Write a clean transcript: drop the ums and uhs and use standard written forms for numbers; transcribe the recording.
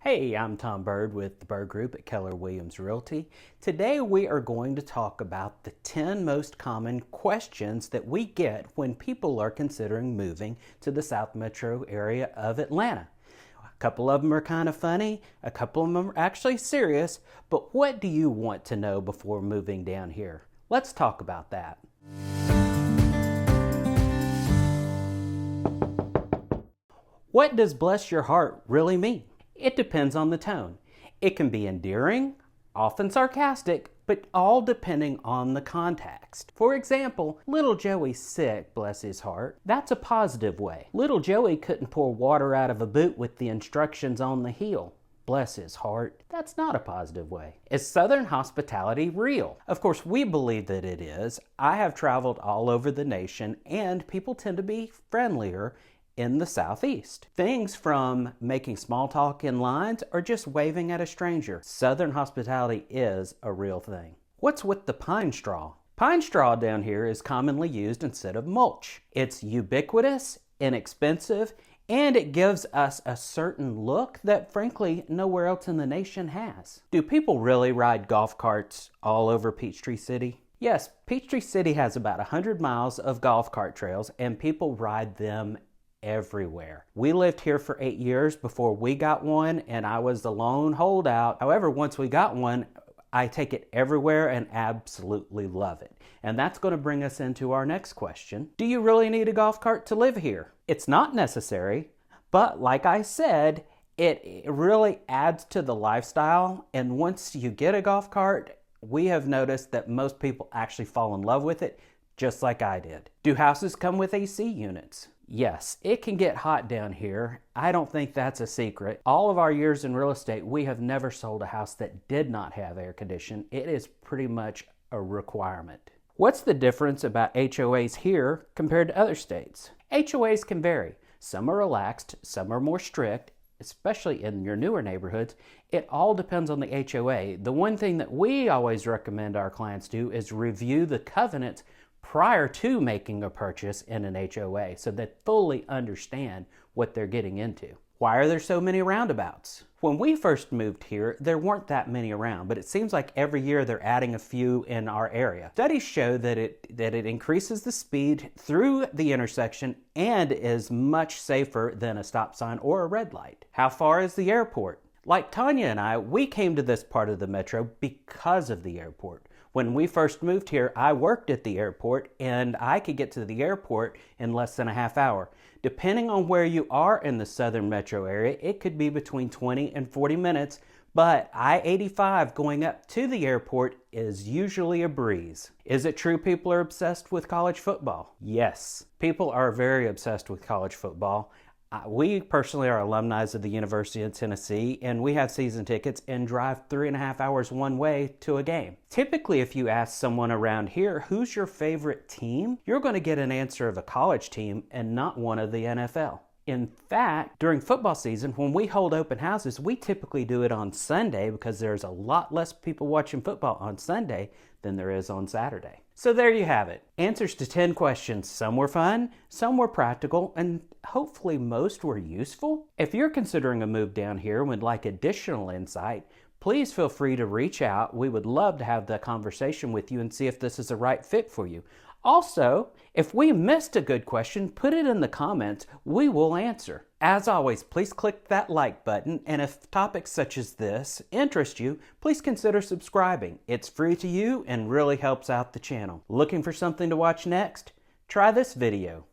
Hey, I'm Tom Byrd with the Byrd Group at Keller Realty. Today we are going to talk about the 10 most common questions that we get when people are considering moving to the South Metro area of Atlanta. A couple of them are kind of funny, a couple of them are actually serious, but what do you want to know before moving down here? Let's talk about that. What does bless your heart really mean? It depends on the tone. It can be endearing, often sarcastic, but all depending on the context. For example, little Joey's sick, bless his heart. That's a positive way. Little Joey couldn't pour water out of a boot with the instructions on the heel. Bless his heart. That's not a positive way. Is Southern hospitality real? Of course, we believe that it is. I have traveled all over the nation, and people tend to be friendlier in the Southeast. Things from making small talk in lines or just waving at a stranger. Southern hospitality is a real thing. What's with the pine straw? Pine straw down here is commonly used instead of mulch. It's ubiquitous, inexpensive, and it gives us a certain look that frankly nowhere else in the nation has. Do people really ride golf carts all over Peachtree City? Yes, Peachtree City has about 100 miles of golf cart trails and people ride them everywhere. We lived here for 8 years before we got one, and I was the lone holdout. However, once we got one, I take it everywhere and absolutely love it. And that's going to bring us into our next question. Do you really need a golf cart to live here? It's not necessary, but like I said, it really adds to the lifestyle. And once you get a golf cart, we have noticed that most people actually fall in love with it, just like I did. Do houses come with AC units? Yes, it can get hot down here. I don't think that's a secret. All of our years in real estate, we have never sold a house that did not have air conditioning. It is pretty much a requirement. What's the difference about HOAs here compared to other states? HOAs can vary. Some are relaxed, some are more strict, especially in your newer neighborhoods. It all depends on the HOA. The one thing that we always recommend our clients do is review the covenants prior to making a purchase in an HOA so they fully understand what they're getting into. Why are there so many roundabouts? When we first moved here, there weren't that many around, but it seems like every year they're adding a few in our area. Studies show that it increases the speed through the intersection and is much safer than a stop sign or a red light. How far is the airport? Like Tonya and I, we came to this part of the metro because of the airport. When we first moved here, I worked at the airport and I could get to the airport in less than a half hour. Depending on where you are in the southern metro area, it could be between 20 and 40 minutes, but I-85 going up to the airport is usually a breeze. Is it true people are obsessed with college football? Yes, people are very obsessed with college football. We personally are alumni of the University of Tennessee, and we have season tickets and drive 3.5 hours one way to a game. Typically, if you ask someone around here, who's your favorite team? You're going to get an answer of a college team and not one of the NFL. In fact, during football season, when we hold open houses, we typically do it on Sunday because there's a lot less people watching football on Sunday than there is on Saturday. So there you have it. Answers to 10 questions. Some were fun, some were practical, and hopefully most were useful. If you're considering a move down here and would like additional insight, please feel free to reach out. We would love to have the conversation with you and see if this is a right fit for you. Also, if we missed a good question, put it in the comments. We will answer. As always, please click that like button, and if topics such as this interest you, please consider subscribing. It's free to you and really helps out the channel. Looking for something to watch next? Try this video.